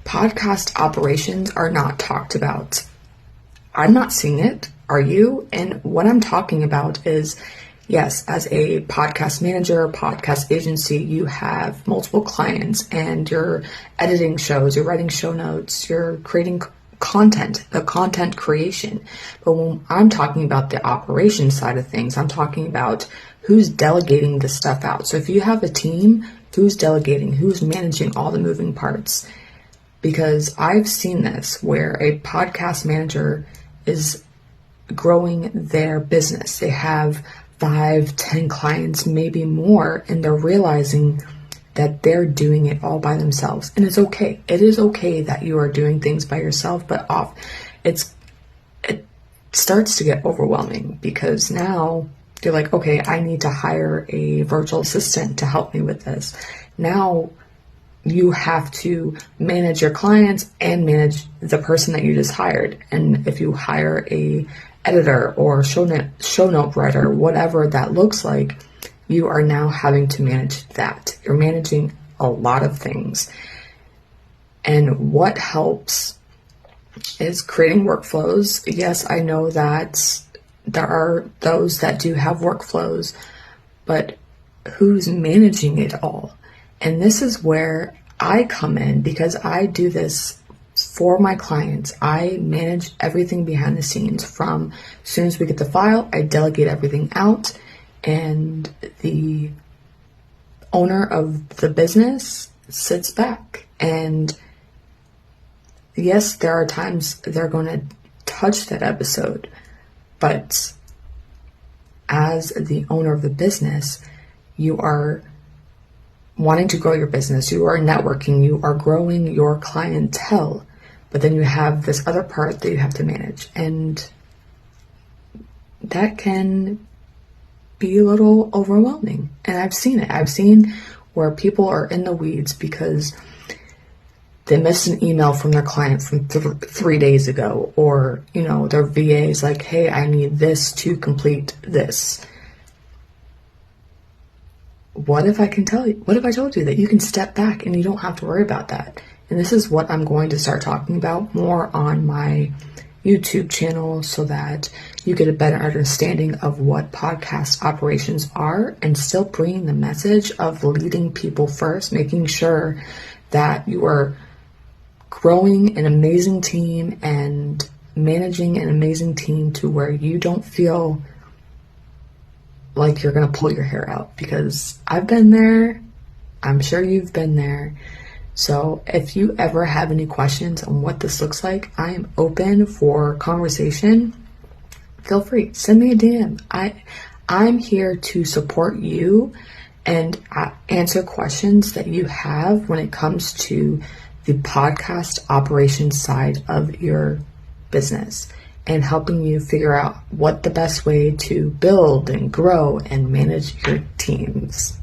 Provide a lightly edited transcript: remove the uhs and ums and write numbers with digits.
podcast operations are not talked about. I'm not seeing it. Are you? And what I'm talking about is, yes, as a podcast manager, podcast agency, you have multiple clients and you're editing shows, you're writing show notes, you're creating content, the content creation. But when I'm talking about the operation side of things, I'm talking about who's delegating the stuff out. So if you have a team, who's delegating, who's managing all the moving parts? Because I've seen this where a podcast manager is growing their business. They have 5, 10 clients, maybe more, and they're realizing that they're doing it all by themselves. And it's okay. It is okay that you are doing things by yourself, but it starts to get overwhelming because now you're like, okay, I need to hire a virtual assistant to help me with this. Now you have to manage your clients and manage the person that you just hired. And if you hire a editor or show note writer, whatever that looks like, you are now having to manage that. You're managing a lot of things. And what helps is creating workflows. Yes, I know that there are those that do have workflows, but who's managing it all? And this is where I come in because I do this for my clients. I manage everything behind the scenes. From as soon as we get the file, I delegate everything out, and the owner of the business sits back. And yes, there are times they're going to touch that episode, but as the owner of the business, you are wanting to grow your business, you are networking, you are growing your clientele, but then you have this other part that you have to manage, and that can be a little overwhelming. And I've seen it. I've seen where people are in the weeds because they missed an email from their client from 3 days ago, or, their VA is like, hey, I need this to complete this. What if I told you that you can step back and you don't have to worry about that? And this is what I'm going to start talking about more on my YouTube channel so that you get a better understanding of what podcast operations are, and still bringing the message of leading people first, making sure that you are growing an amazing team and managing an amazing team to where you don't feel like you're going to pull your hair out, because I've been there. I'm sure you've been there. So if you ever have any questions on what this looks like, I am open for conversation. Feel free, send me a DM. I'm here to support you and answer questions that you have when it comes to the podcast operations side of your business, and helping you figure out what the best way to build and grow and manage your teams.